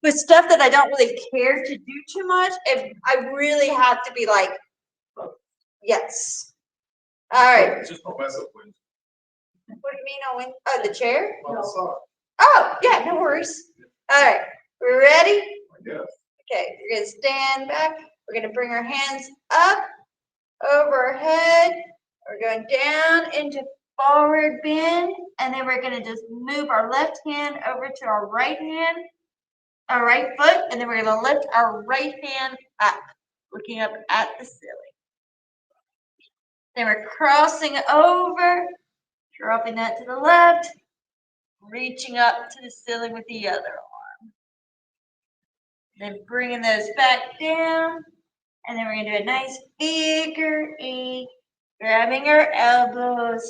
But stuff that I don't really care to do too much, if I really have to be like, yes. All right. Just don't mess up when. What do you mean? Oh, the chair? On the side. Oh, yeah, no worries. All right, we ready? Yes. Okay, we're gonna stand back. We're gonna bring our hands up, over our head. We're going down into forward bend, and then we're gonna just move our left hand over to our right hand, our right foot, and then we're gonna lift our right hand up, looking up at the ceiling. Then we're crossing over, dropping that to the left, reaching up to the ceiling with the other arm. Then bringing those back down, and then we're gonna do a nice figure eight, grabbing our elbows,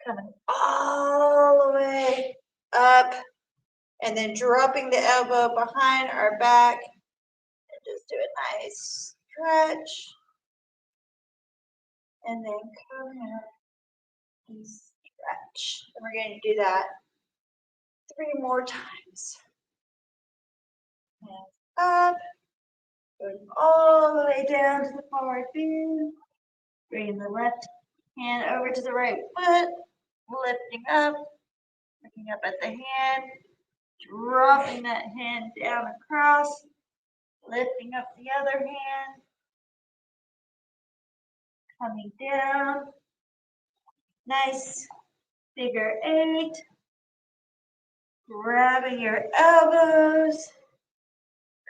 coming all the way up, and then dropping the elbow behind our back, and just do a nice stretch, and then come out and stretch. And we're going to do that 3 more times. Hands up, going all the way down to the forward bend, bringing the left hand over to the right foot, lifting up, looking up at the hand, dropping that hand down across, lifting up the other hand, coming down, nice figure eight, grabbing your elbows,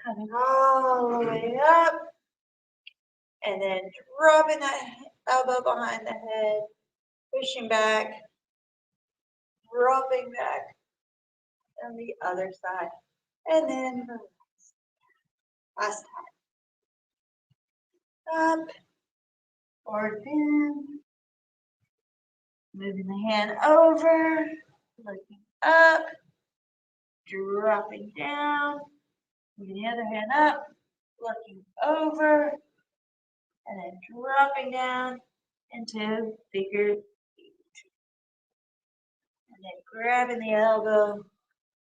coming all the way up, and then dropping that elbow behind the head, pushing back, dropping back on the other side, and then last time. Up, forward bend, moving the hand over, looking up, dropping down, moving the other hand up, looking over, and then dropping down into figure eight. And then grabbing the elbow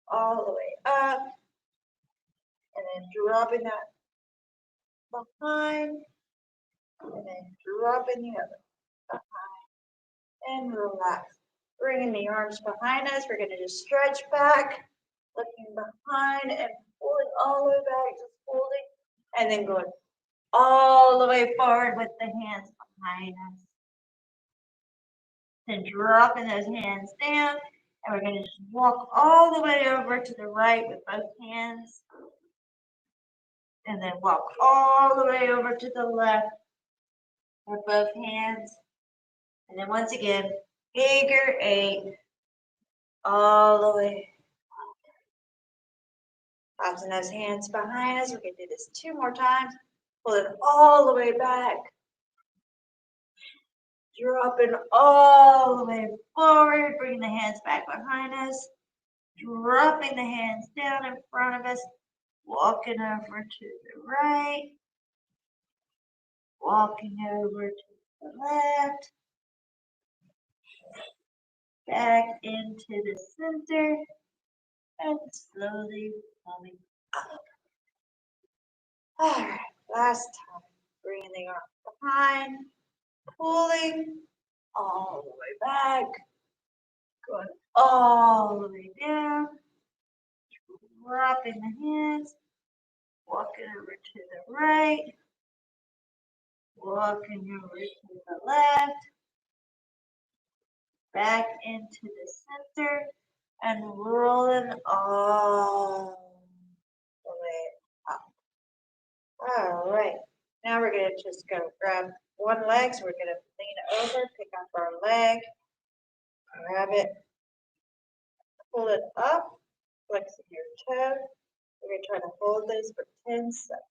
all the way up, and then dropping that behind, and then dropping the other behind, and relax. Bringing the arms behind us, we're going to just stretch back, looking behind and pulling all the way back, just holding, and then going all the way forward with the hands behind us. Then dropping those hands down, and we're going to just walk all the way over to the right with both hands. And then walk all the way over to the left with both hands. And then once again, figure eight, all the way. Passing those hands behind us. We're going to do this 2 more times. Pull it all the way back. Dropping all the way forward, bringing the hands back behind us, dropping the hands down in front of us, walking over to the right, walking over to the left, back into the center, and slowly coming up. All right, last time, bringing the arm behind, pulling all the way back, going all the way down, dropping the hands, walking over to the right, walking over to the left, back into the center, and rolling all the way up. All right, now we're going to just go grab one leg, so we're going to lean over, pick up our leg, grab it, pull it up, flexing your toe. We're going to try to hold this for 10 seconds.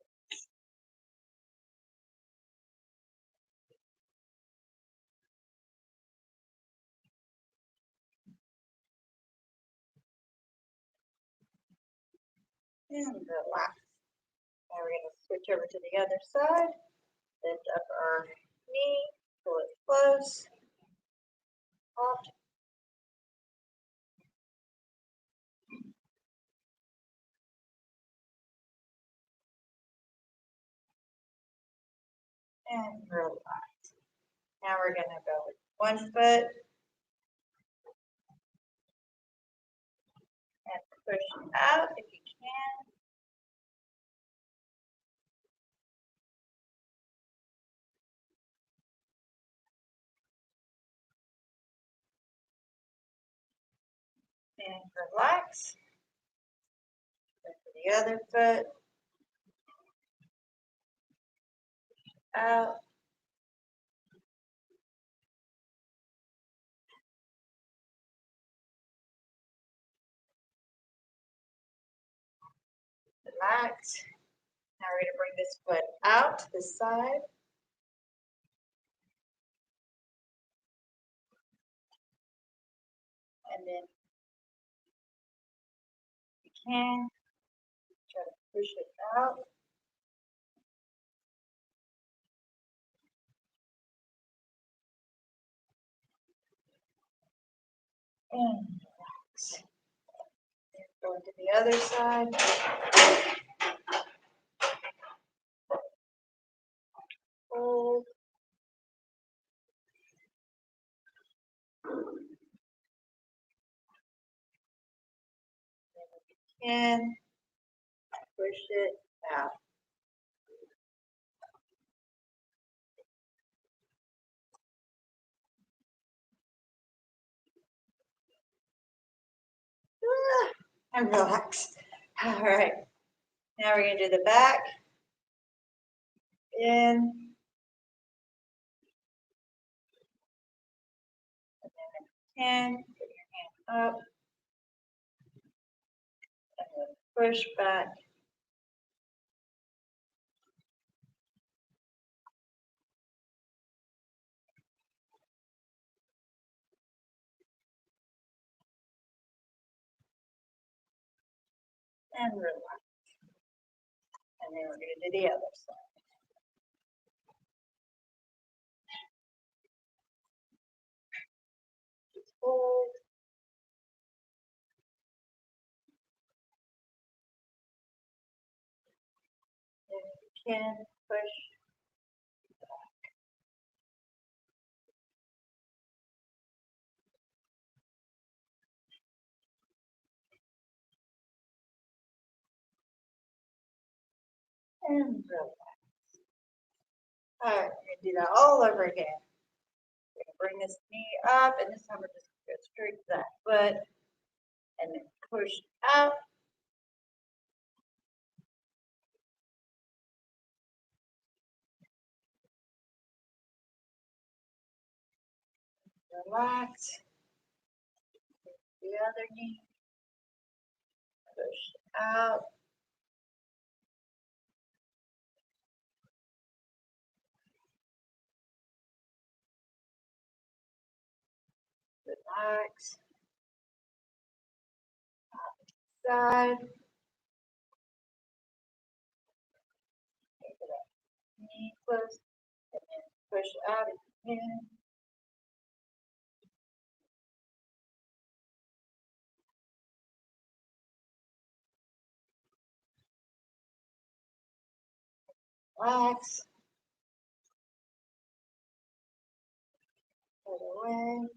And relax. Now we're going to switch over to the other side. Lift up our knee, pull it close, soft. and relax. Now we're gonna go with one foot and push out if you can. And relax. Go to the other foot, out. Relax. Now we're gonna bring this foot out to the side. And then you can try to push it out. And relax. And go to the other side. Hold. And push it out. And relax. All right. Now we're going to do the back. In. And put your hand up. And then push back. And relax. And then we're going to do the other side. Just hold. And you can push. And relax. All right, we're going to do that all over again. We're going to bring this knee up, and this time we're just going to go straight to that foot, and then push out. Relax. The other knee. Push out. Relax. Side. Take it up. Knee close. And then push out again. Relax. Put away.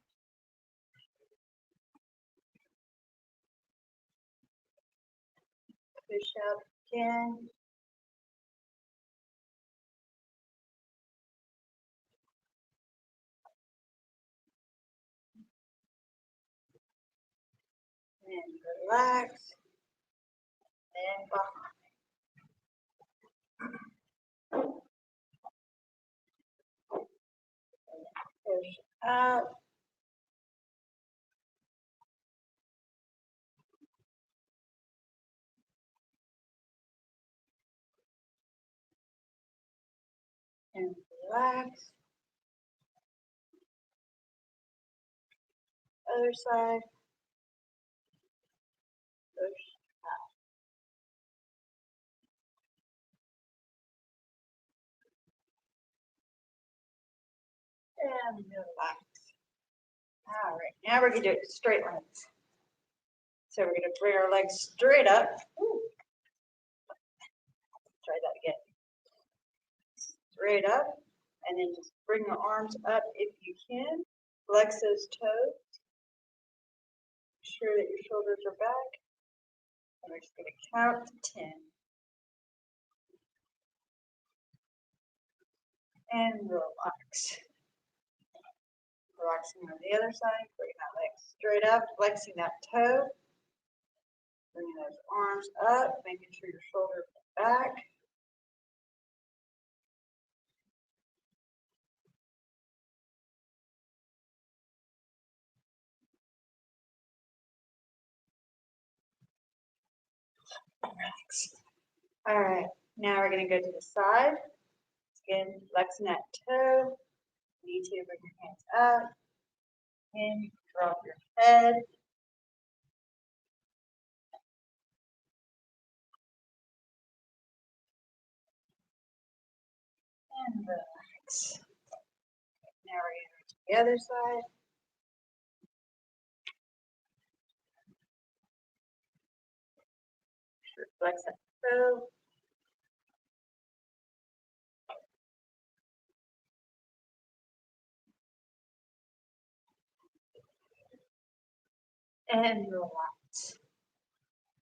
Push out again. And relax. And behind. Push out. And relax. Other side. Push out. And relax. All right, now we're going to do it straight lines. So we're going to bring our legs straight up. Ooh. Try that again. Straight up. And then just bring the arms up if you can. Flex those toes. Make sure that your shoulders are back. And we're just going to count to 10. And relax. Relaxing on the other side. Bringing that leg straight up. Flexing that toe. Bringing those arms up. Making sure your shoulders are back. Relax. All right, now we're going to go to the side. Again, flexing that toe. You need to bring your hands up. And you can drop your head. And relax. Now we're going to go to the other side. Flex that toe. And relax.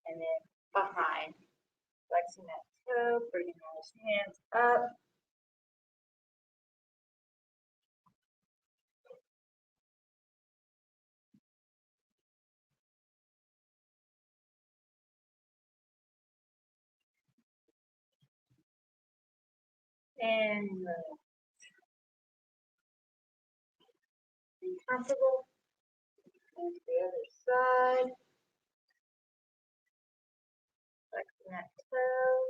And then behind. Flexing that toe, bringing those hands up. And relax. Be comfortable. And to the other side. Flexing that toe.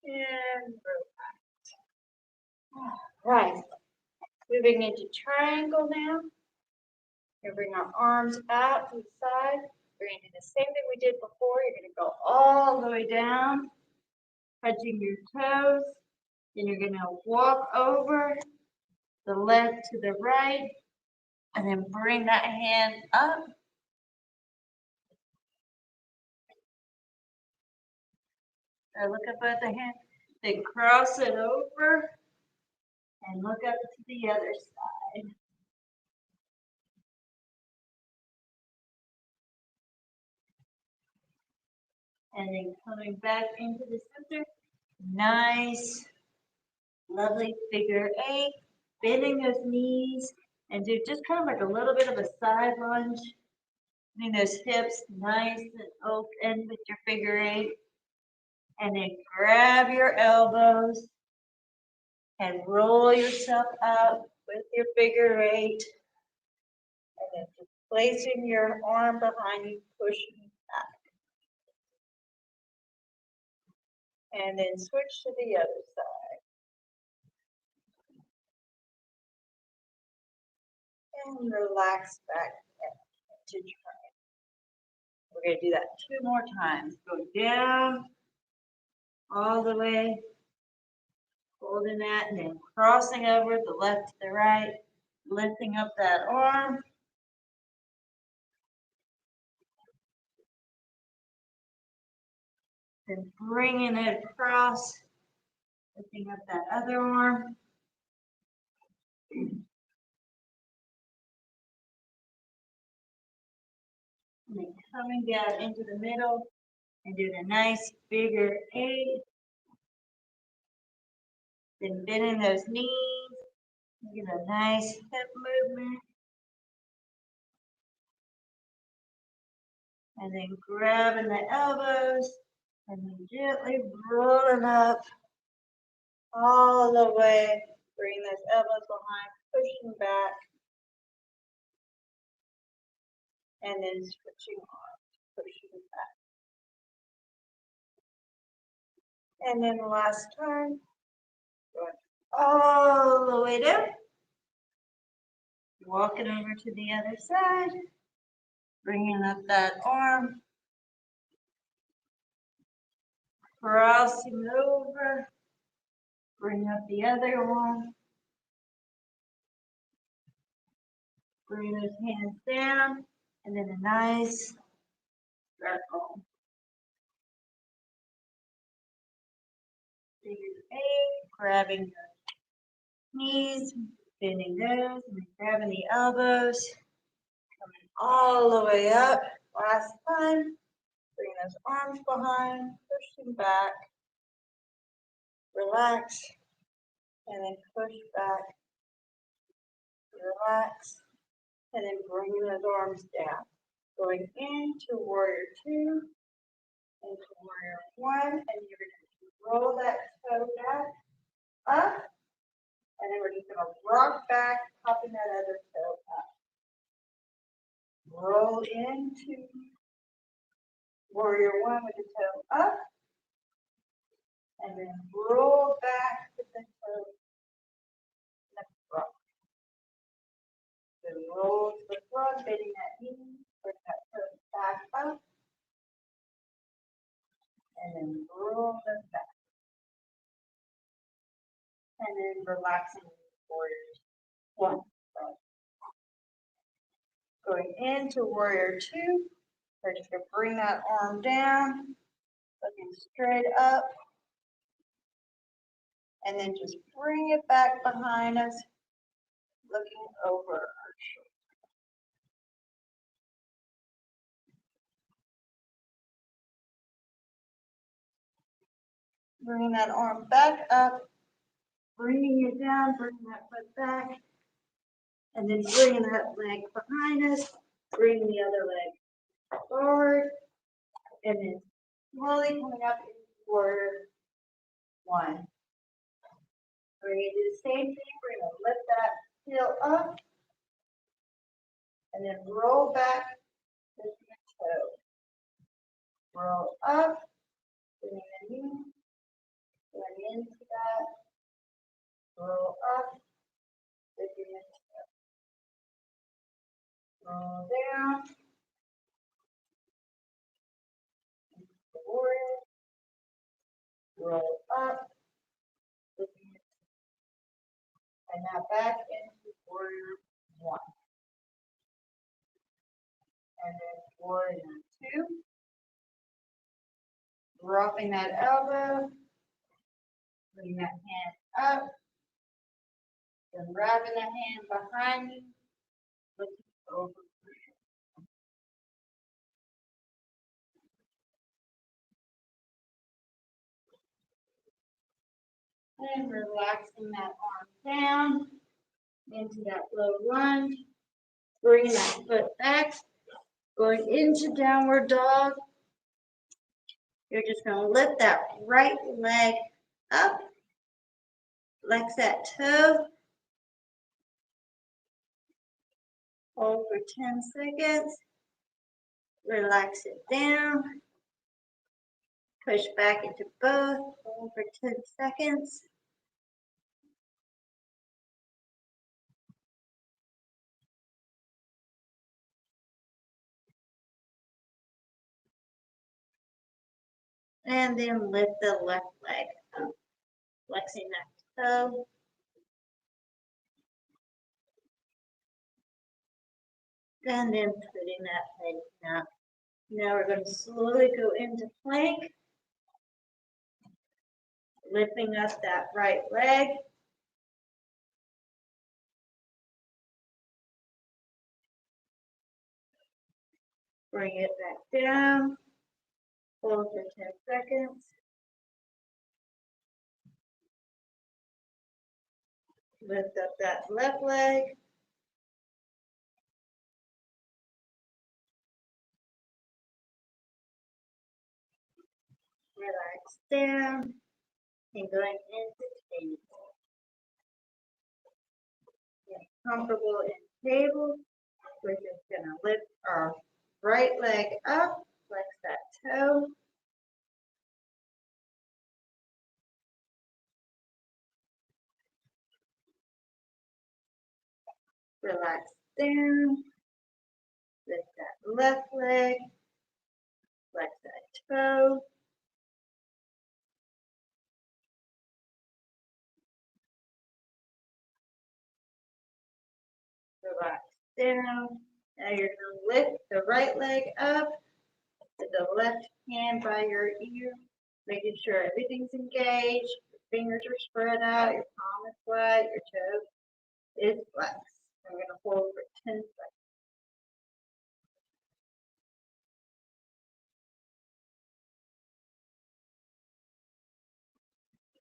And relax. Right. Moving into triangle now. We're going to bring our arms out to the side. We're going to do the same thing we did before. You're going to go all the way down, touching your toes. Then you're going to walk over the left to the right, and then bring that hand up. Look up at the hand. Then cross it over and look up to the other side. And then coming back into the center. Nice, lovely figure 8. Bending those knees and do just kind of like a little bit of a side lunge. Bring those hips nice and open with your figure 8. And then grab your elbows and roll yourself up with your figure 8. And then just placing your arm behind you, pushing back. And then switch to the other side. And relax back to triangle. We're going to do that 2 more times. Go down all the way, holding that, and then crossing over the left to the right, lifting up that arm. Then bringing it across, lifting up that other arm. And then coming down into the middle and doing a nice figure 8. Then bending those knees, get a nice hip movement. And then grabbing the elbows and then gently rolling up all the way. Bring those elbows behind, pushing back. And then switching arms, pushing back. And then the last turn, going all the way down. Walking over to the other side, bringing up that arm, crossing over, bring up the other one, bring those hands down, And then a nice circle. Figure 8, grabbing your knees, bending those, and then grabbing the elbows, coming all the way up. Last time, bring those arms behind, pushing back, relax, and then push back, relax, and then bring those arms down. Going into warrior 2, into warrior 1, and you're going to roll that toe back, up, and then we're just going to rock back, popping that other toe up. Roll into warrior 1 with the toe up, and then roll back with the toe, let's rock. Then roll to the front, bending that knee, bring that toe back up, and then roll them back. And then relaxing warrior 1. Going into warrior 2, we're just going to bring that arm down, looking straight up, and then just bring it back behind us, looking over our shoulder. Bring that arm back up, bringing it down, bringing that foot back, and then bringing that leg behind us, bring the other leg forward, and then slowly coming up into warrior 1. We're going to do the same thing. We're going to lift that heel up, and then roll back with the toe. Roll up, bring the knee, going into that, roll up, lifting the toe. Roll down, warrior, roll up, lifting the toe. And now back into warrior 1. And then warrior 2. Dropping that elbow, putting that hand up, then wrapping the hand behind you, looking over. And relaxing that arm down into that low lunge, bringing that foot back, going into downward dog. You're just going to lift that right leg up, flex that toe, hold for 10 seconds, relax it down, push back into both, hold for 10 seconds. And then lift the left leg up, flexing that toe. And then putting that leg down. Now we're going to slowly go into plank, lifting up that right leg. Bring it back down, hold for 10 seconds. Lift up that left leg. Relax down and going into table. Get comfortable in table. We're just going to lift our right leg up, flex that toe. Relax down. Lift that left leg, flex that toe. Relax down, Now you're going to lift the right leg up with the left hand by your ear, making sure everything's engaged. Your fingers are spread out, your palm is flat, your toe is flexed. I'm going to hold for 10 seconds.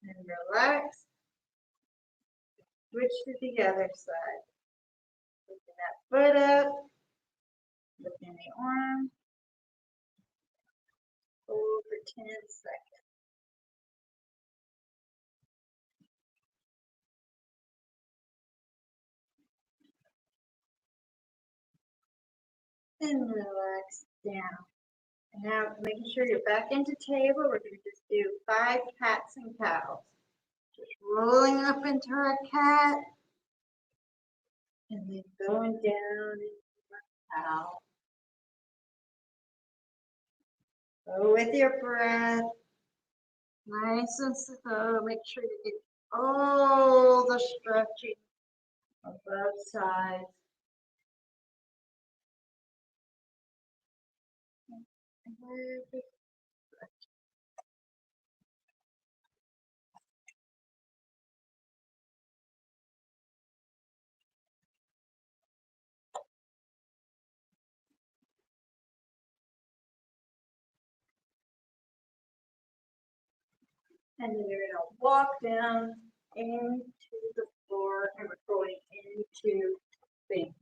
And relax. Switch to the other side. Lifting that foot up, lifting the arm. Hold for 10 seconds. And relax down. And now making sure you're back into table, we're going to just do 5 cats and cows. Just rolling up into our cat. And then going down into our cow. Go with your breath. Nice and slow. Make sure you get all the stretching on both sides. And then you're going to walk down into the floor and we're going into Sphinx.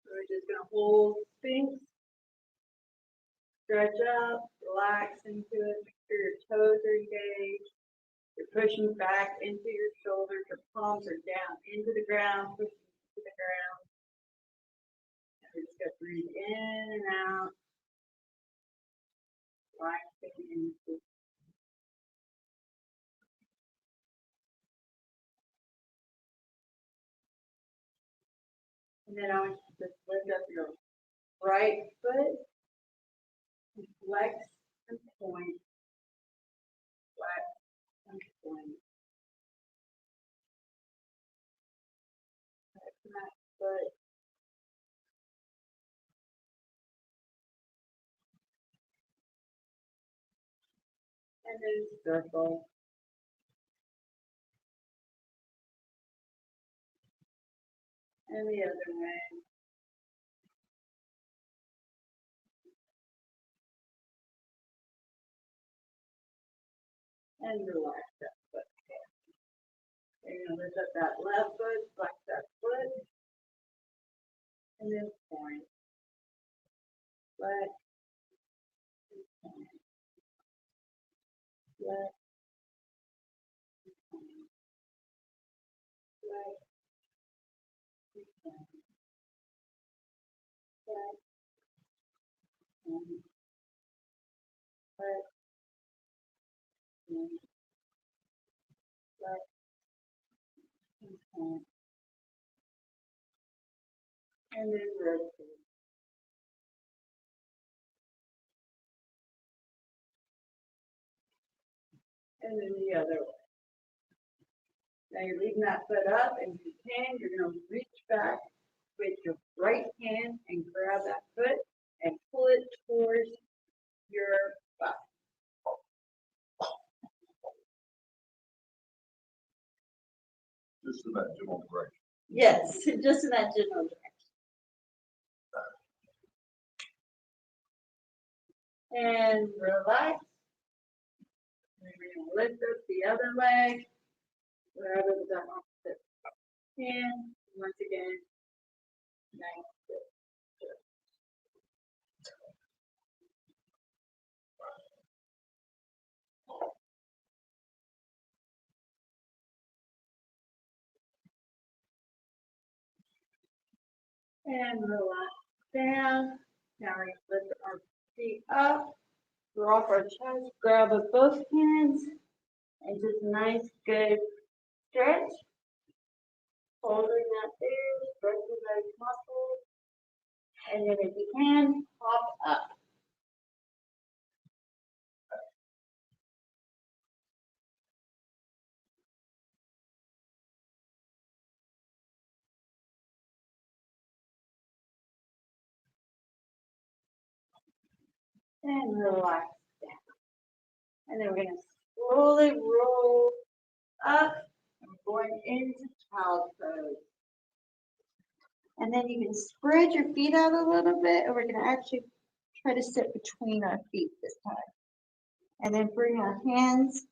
So we're just going to hold Sphinx, stretch up, relax into it, make sure your toes are engaged. You're pushing back into your shoulders, your palms are down into the ground, pushing into the ground. And we're just going to breathe in and out, relaxing into. And then I want you to just lift up your right foot, and flex and point, flex and point. Flex that foot. And then circle. And the other way. And relax that foot. And you're going to lift up that left foot, flex that foot. And then point. Flex. Point. Flex. Point. Flex. Point. Flex. Point. Flex. Point. Flex. Point. And then rotate. And then the other way. Now you're leaving that foot up, and if you can, you're going to reach back with your right hand and grab that foot and pull it towards your butt. Just in that general direction. Yes, just in that general direction. And relax. And we're going to lift up the other leg, wherever the opposite hand. Once again, nice. And relax down. Now we're going to lift our feet up, drop our chest, grab with both hands, and just nice, good stretch. Holding that there, stretching those muscles. And then if you can, hop up. And relax down. And then we're going to slowly roll up and going into child pose. And then you can spread your feet out a little bit, and we're going to actually try to sit between our feet this time. And then bring our hands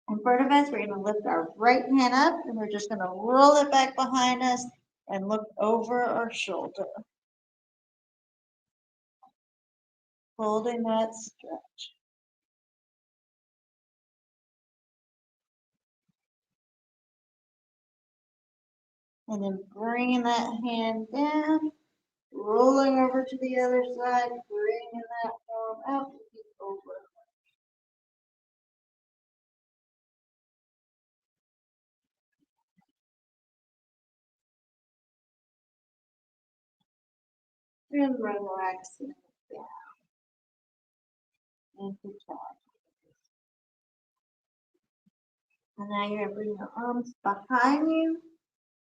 in front of us. We're going to lift our right hand up, and we're just going to roll it back behind us and look over our shoulder. Holding that stretch. And then bringing that hand down, rolling over to the other side, bringing that arm out, over. And relaxing down into child. And now you're going to bring your arms behind you,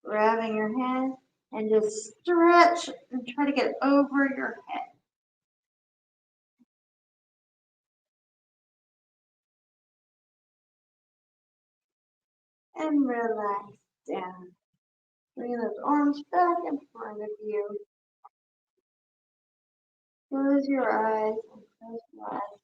grabbing your head, and just stretch and try to get over your head. And relax down. Bring those arms back in front of you. Close your eyes and close your eyes.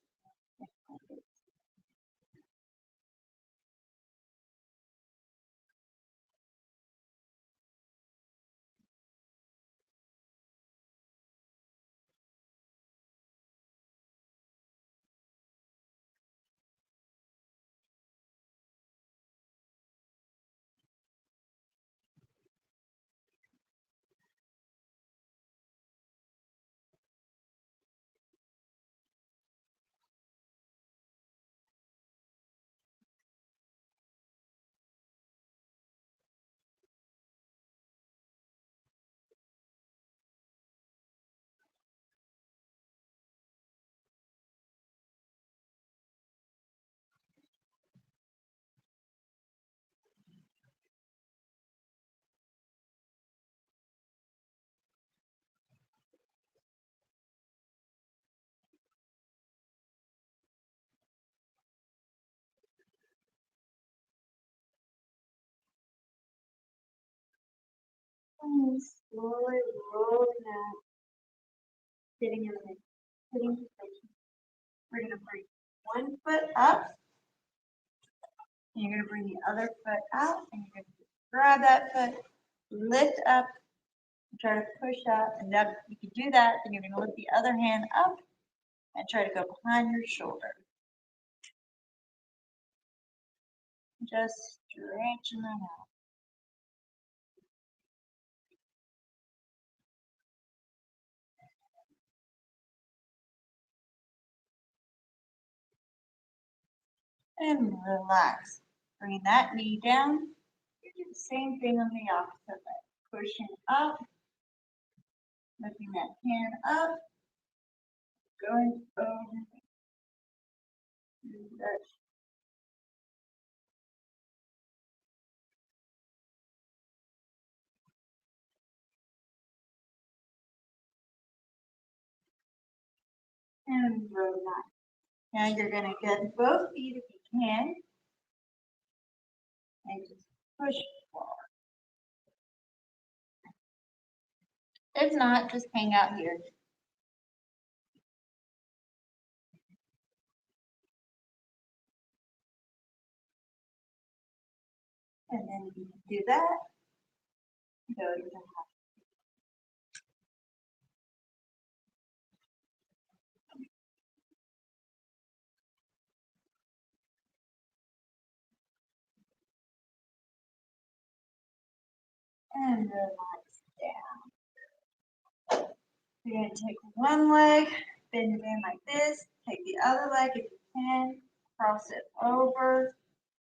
And slowly rolling out, sitting in the sitting position. We're going to bring one foot up, and you're going to bring the other foot out, and you're going to grab that foot, lift up, and try to push up. And then you can do that, then you're going to lift the other hand up and try to go behind your shoulder. Just stretching them out. And relax. Bring that knee down. You do the same thing on the opposite leg. Pushing up, lifting that hand up, going over, stretch. And relax. Now you're going to get both feet if you can, and just push forward. If not, just hang out here. And then you can do that. Go to the half. And relax down. You're going to take one leg, bend it in like this. Take the other leg if you can. Cross it over,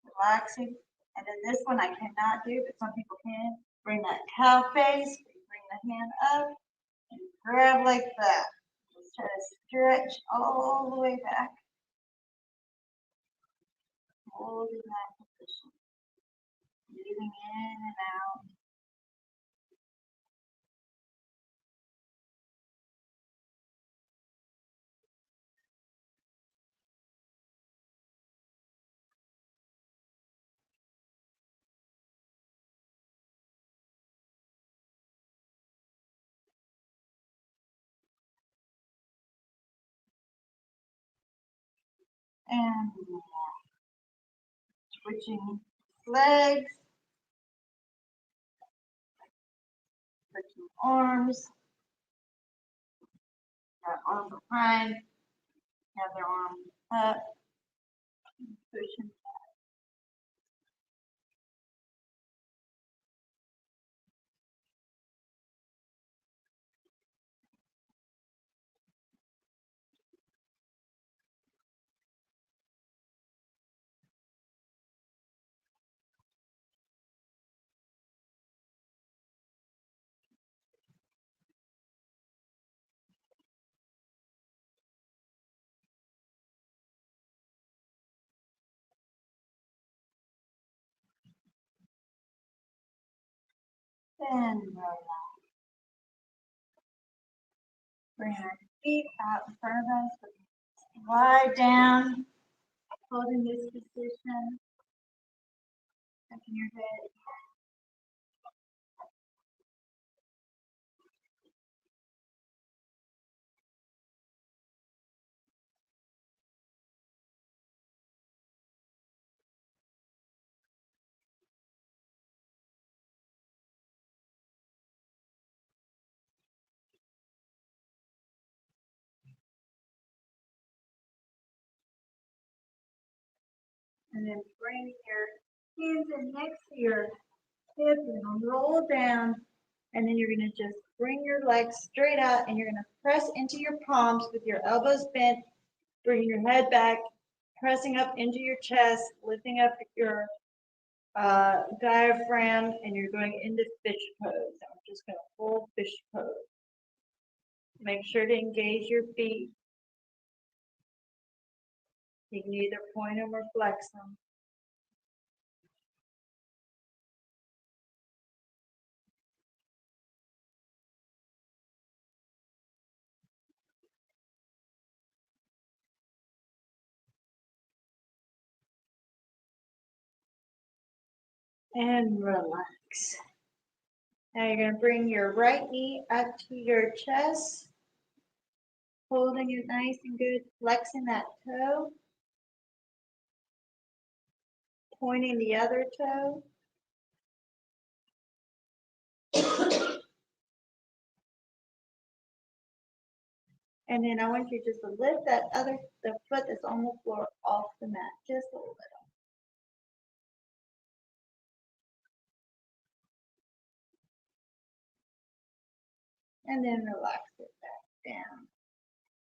relaxing. And then this one I cannot do, but some people can. Bring that cow face. Bring the hand up and grab like that. Just try to stretch all the way back. Holding that position. Breathing in and out. And switching legs, switching arms, that arm behind, other arm up, pushing. And relax. Bring our feet out in front of us. Lie down, holding this position, tucking your head. And then bring your hands in next to your hip and roll down. And then you're going to just bring your legs straight out and you're going to press into your palms with your elbows bent, bring your head back, pressing up into your chest, lifting up your diaphragm, and you're going into fish pose. I'm just going to hold fish pose. Make sure to engage your feet. You can either point them or flex them. And relax. Now you're going to bring your right knee up to your chest, holding it nice and good, flexing that toe, pointing the other toe. And then I want you just to lift the foot that's on the floor off the mat, just a little. And then relax it back down.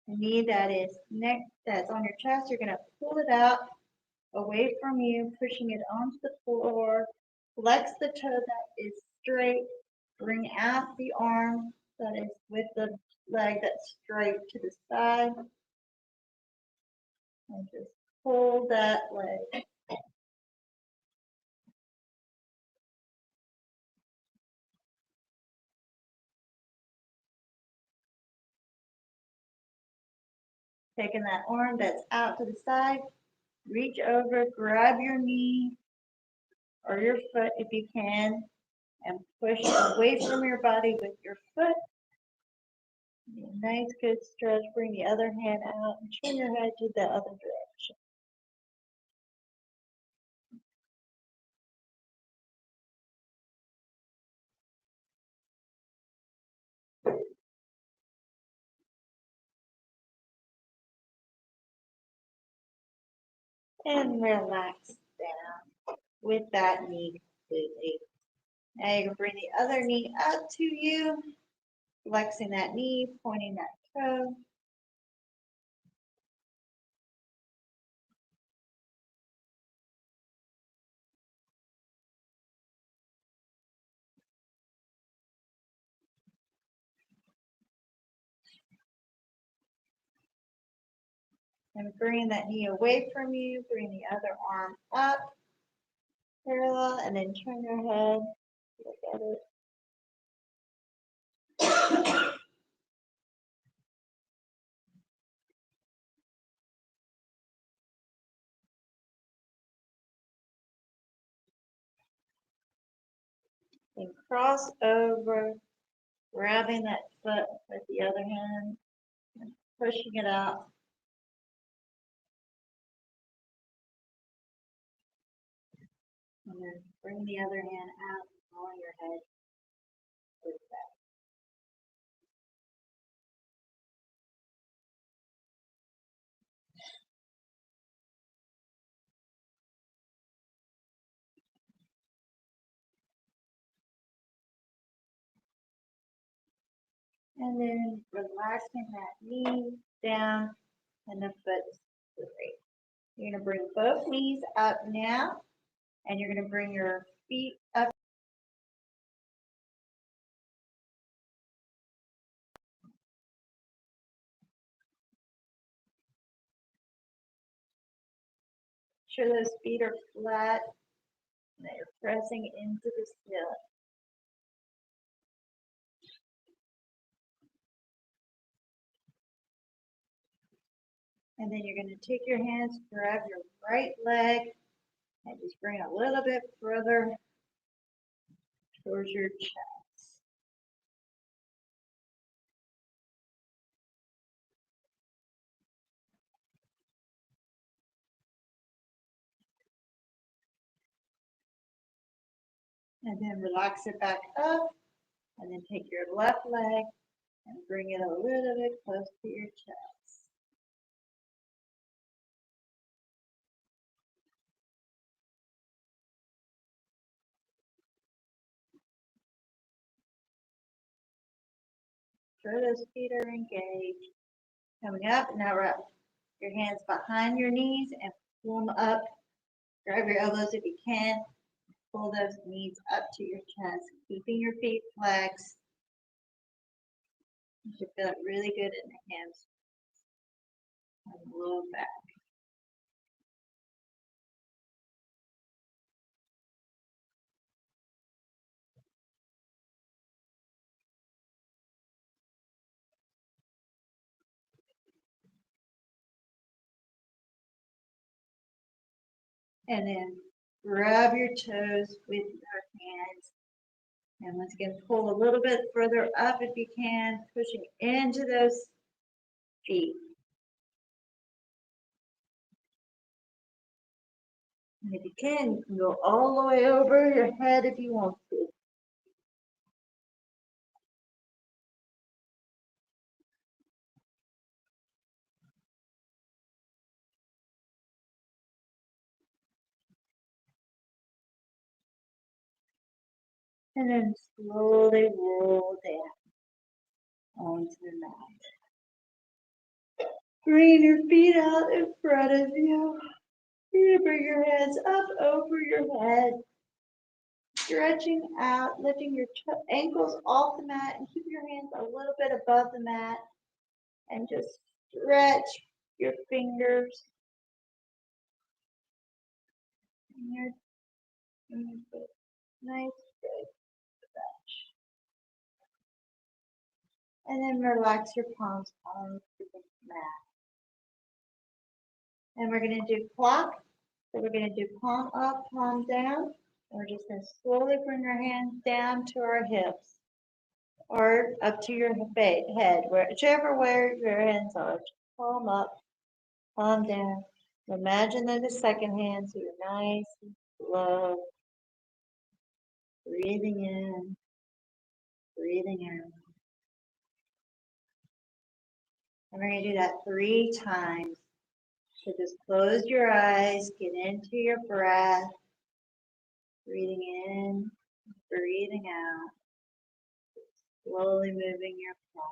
The knee that's on your chest, you're gonna pull it out away from you, pushing it onto the floor. Flex the toe that is straight. Bring out the arm that is with the leg that's straight to the side. And just pull that leg. Taking that arm that's out to the side, reach over, grab your knee or your foot if you can, and push away from your body with your foot. Nice, good stretch. Bring the other hand out and turn your head to the other direction. And relax down with that knee completely. Now you can bring the other knee up to you, flexing that knee, pointing that toe. And bring that knee away from you, bring the other arm up, parallel, and then turn your head, look at it. And cross over, grabbing that foot with the other hand, and pushing it out. And then bring the other hand out on your head with that. And then relaxing that knee down and the foot straight. You're going to bring both knees up now, and you're going to bring your feet up. Sure those feet are flat and that you're pressing into the ceiling. And then you're going to take your hands, grab your right leg, and just bring it a little bit further towards your chest. And then relax it back up, and then take your left leg and bring it a little bit close to your chest. Sure those feet are engaged. Coming up, now wrap your hands behind your knees and pull them up. Grab your elbows if you can. Pull those knees up to your chest, keeping your feet flexed. You should feel it really good in the hands and the low back. And then grab your toes with your hands. And once again, pull a little bit further up if you can, pushing into those feet. And if you can go all the way over your head if you want to. And then slowly roll down onto the mat. Bring your feet out in front of you. You're going to bring your hands up over your head. Stretching out, lifting your ankles off the mat and keep your hands a little bit above the mat. And just stretch your fingers. And your nice big stretch. And then relax your palms onto the mat. And we're going to do clock. So we're going to do palm up, palm down. And we're just going to slowly bring our hands down to our hips or up to your head, whichever way your hands are. Palm up, palm down. Imagine they're the second hand, so you're nice and slow. Breathing in, breathing out. And we're going to do that 3 times. So just close your eyes, get into your breath, breathing in, breathing out, slowly moving your palm.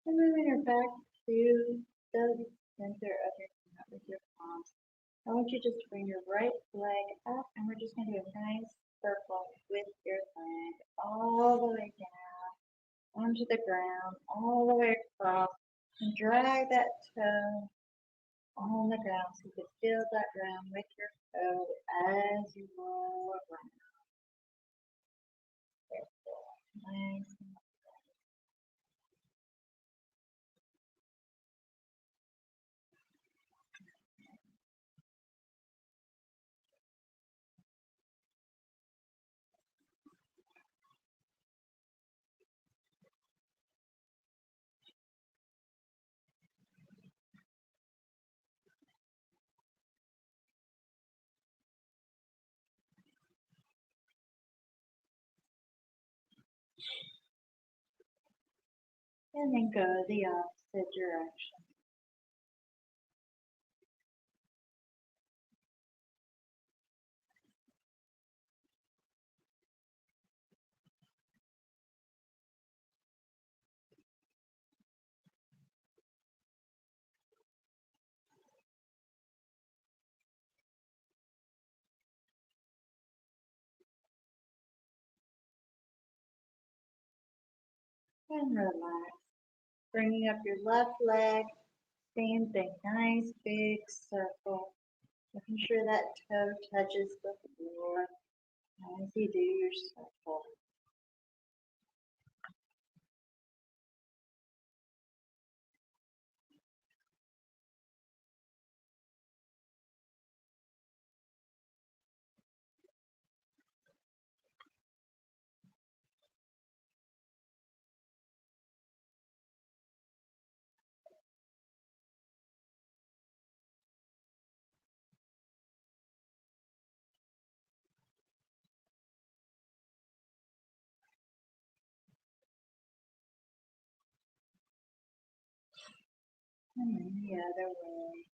And moving her back to the center of your mat with your palms. I want you just to bring your right leg up, and we're just going to do a nice circle with your leg all the way down onto the ground, all the way across, and drag that toe on the ground so you can feel that ground with your toe as you roll around. Nice. And then go the opposite direction. And relax. Bringing up your left leg. Same thing. Nice big circle. Making sure that toe touches the floor as you do your circle. And then the other way.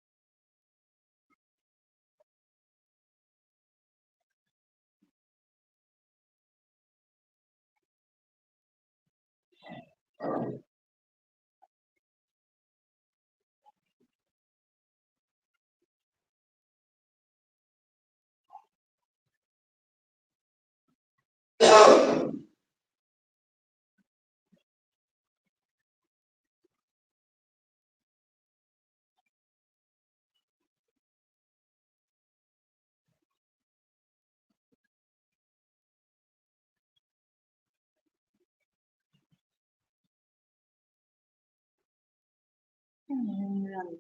And then relax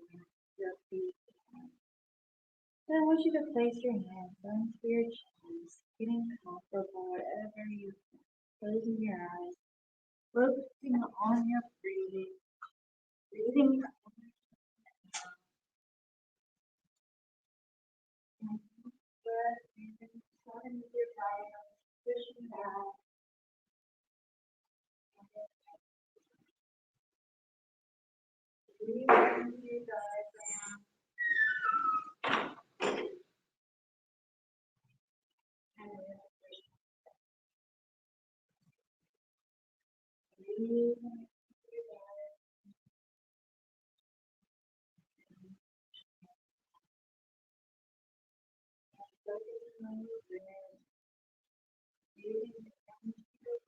your feet. Then I want you to place your hands onto your chest, getting comfortable wherever you are. Closing your eyes, focusing on your breathing. Breathing breath, breathing, starting with your right arm, pushing back. Breathe into your diaphragm. And then breathe into your diaphragm. Focusing on your breath. Breathing into your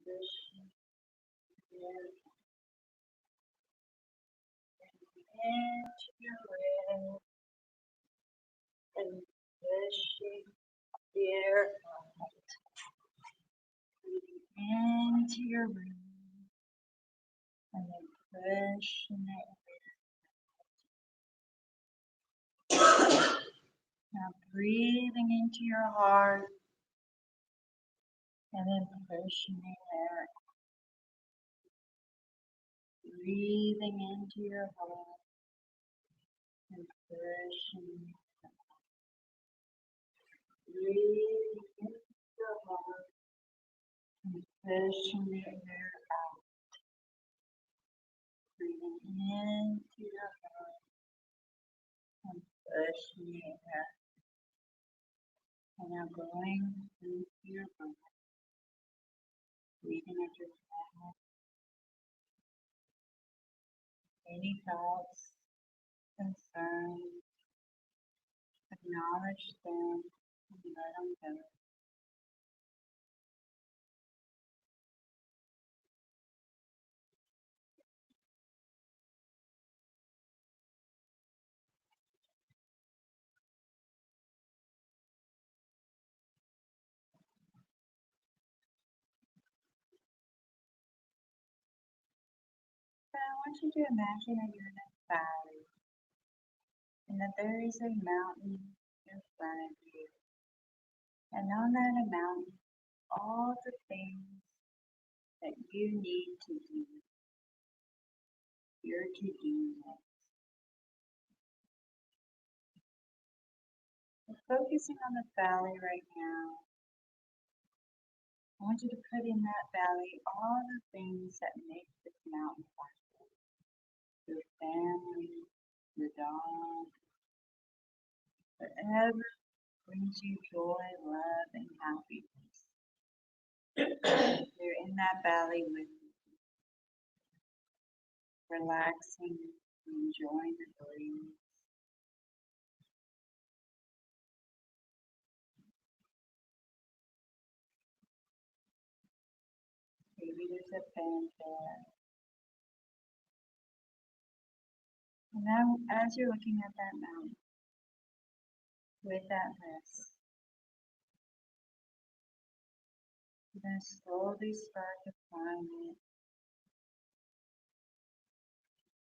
pushing breath into your breath. And pushing the air out. Breathing into your room. And then pushing it. Now breathing into your heart. And then pushing the air. Breathing into your heart. And pushing. Breathing into your heart. And pushing the air out. Breathing into your heart pushing the air. And now going into your breath, breathing at your chest. Any thoughts, concerns, acknowledge them and let them go. So I want you to imagine that you're in a valley and that there is a mountain in front of you. And on that mountain, all the things that you need to do, your to-do list. We're focusing on the valley right now. I want you to put in that valley all the things that make this mountain possible. Your family, your dog, whatever brings you joy, love, and happiness. You're in that valley with you, relaxing, enjoying the breeze. Maybe there's a band there. And now, as you're looking at that mountain, with that list, you're going to slowly start to climb it,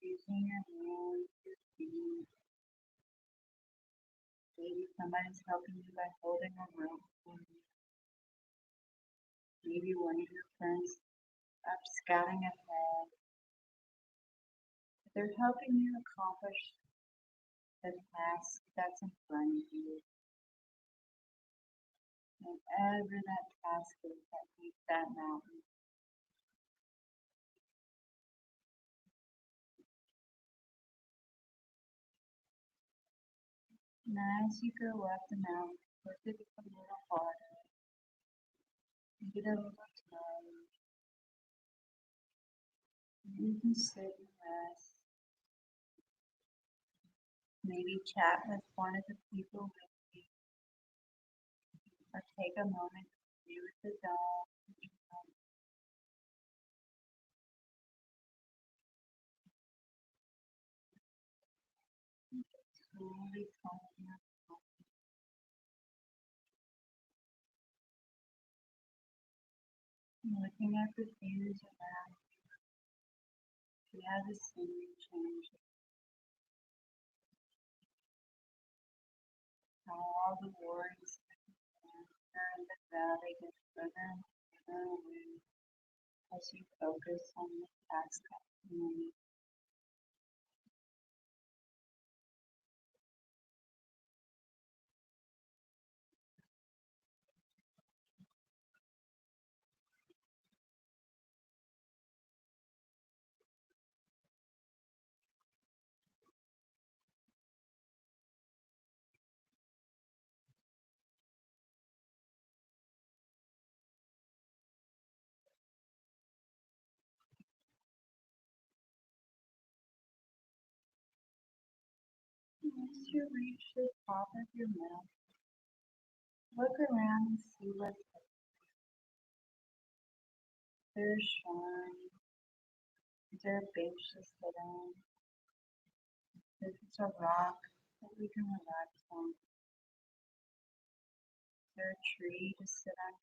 using your hands, your feet. Maybe somebody's helping you by holding a rope. Maybe one of your friends up scouting ahead. They're helping you accomplish the task that's in front of you. Whatever that task is that meets that mountain. And as you go up the mountain, push it a little harder. You get a little tired. You can sit and rest. Maybe chat with one of the people with you, or take a moment to be with the dog. Slowly calming up, looking at the views around you. How the scenery changes, how all the worries in the valley get further and further away as you focus on the task at hand. Once you reach the top of your mountain, look around and see what's there. Shrine. Is there a bench to sit on? Is there a rock that we can relax on? Is there a tree to sit on?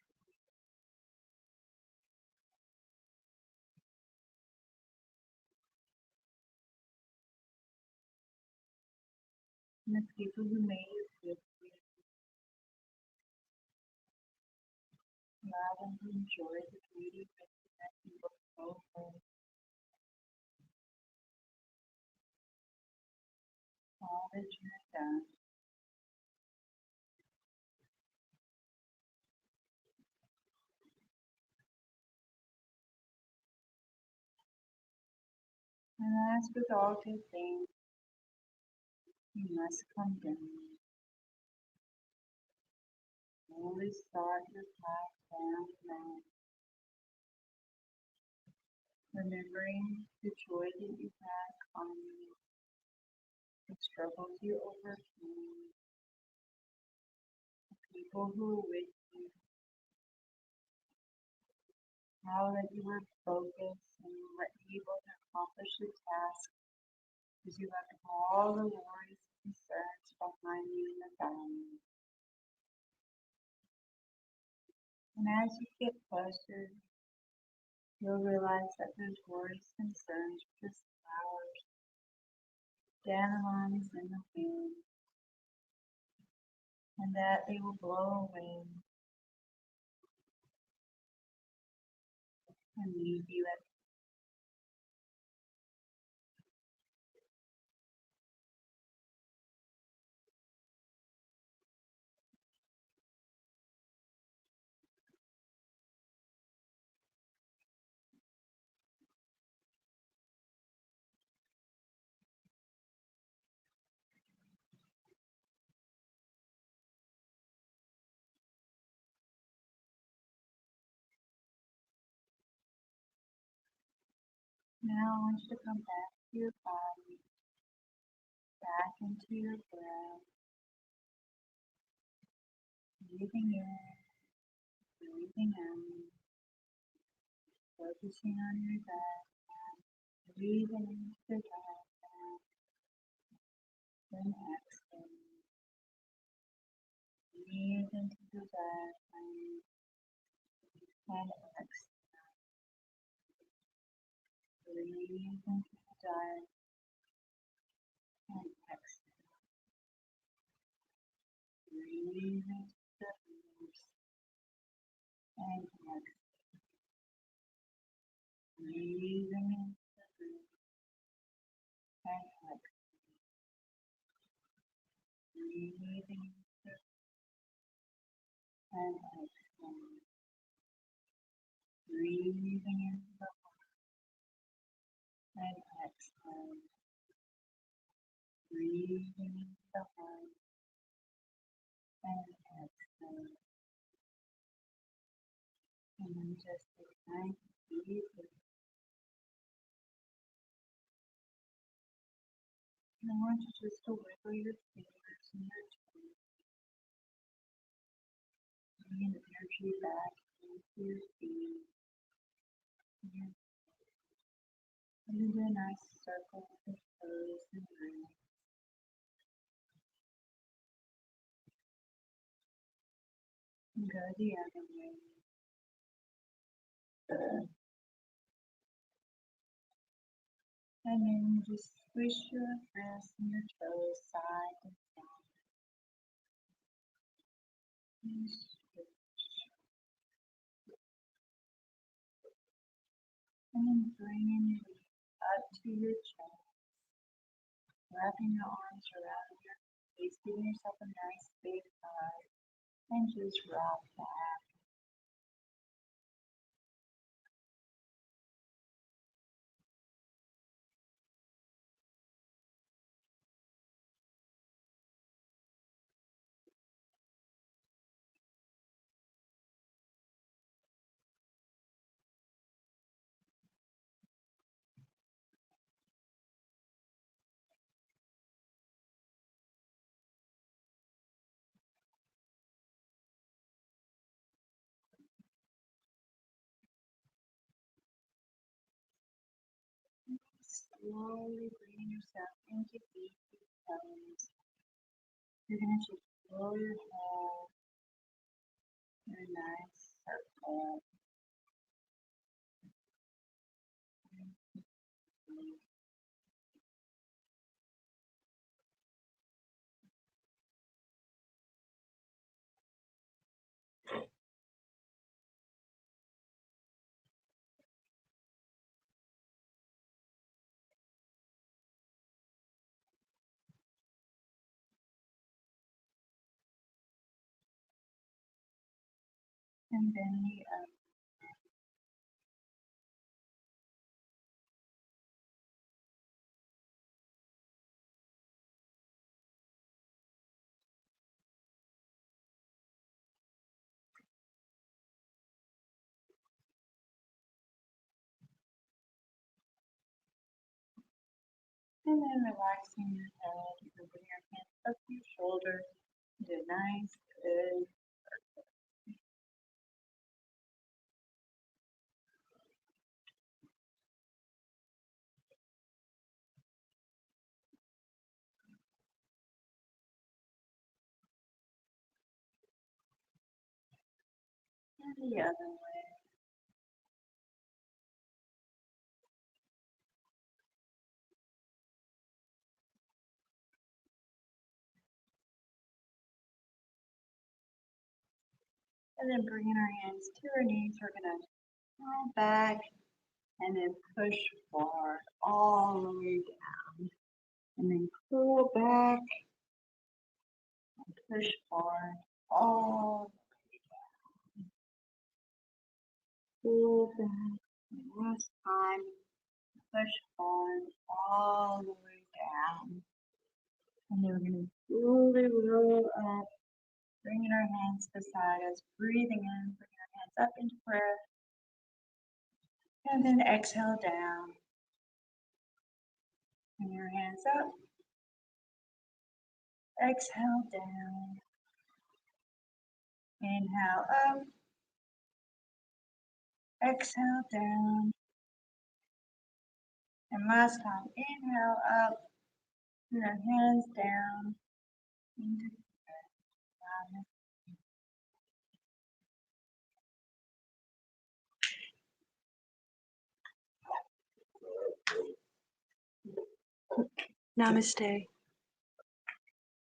And the people who made you feel free, allow them to enjoy the beauty that you look over all that you have done. And as with all good things, You must come down. Slowly start your path down the mountain, remembering the joy that you had climbing, the struggles you overcame, the people who were with you, how that you were focused and you were able to accomplish the task because you left all the worries and concerns behind you in the valley. And as you get closer, you'll realize that those worries and concerns are just flowers, dandelions in the wind, and that they will blow away and leave you at. Now I want you to come back to your body, back into your breath, breathing in, breathing out, focusing on your breath, breathing into the diaphragm, then exhale, breathe into the diaphragm, and exhale, breathe into the diaphragm, and exhale, breathe into the ribs, and exhale, breathing into the ribs, and exhale, breathing into the and exhale, breathing into the and exhale, breathing into the heart and exhale. And then just take 9 deep breaths. And I want you just to wiggle your fingers and your toes, bringing energy back into your feet. And then do a nice circle with your toes and rings. And go the other way. And then just squish your wrists and your toes side to side. And stretch. And then bringing your feet up to your chest, wrapping your arms around your face, giving yourself a nice big hug, and just rock back. Slowly bringing yourself into deep toes. You're going to just blow your head in a nice circle. And then the other. And then relaxing your head. You can bring your hands up to your shoulder. Do a nice, good. And the other way. And then bringing our hands to our knees, we're going to fall back and then push forward all the way down. And then pull back and push forward all the way down. Pull back. And last time, push forward all the way down. And then we're going to slowly roll up, bringing our hands beside us, breathing in, bringing our hands up into prayer. And then exhale down. Bring your hands up. Exhale down. Inhale up. Exhale down. And last time, inhale up. Bring our hands down. Into Namaste.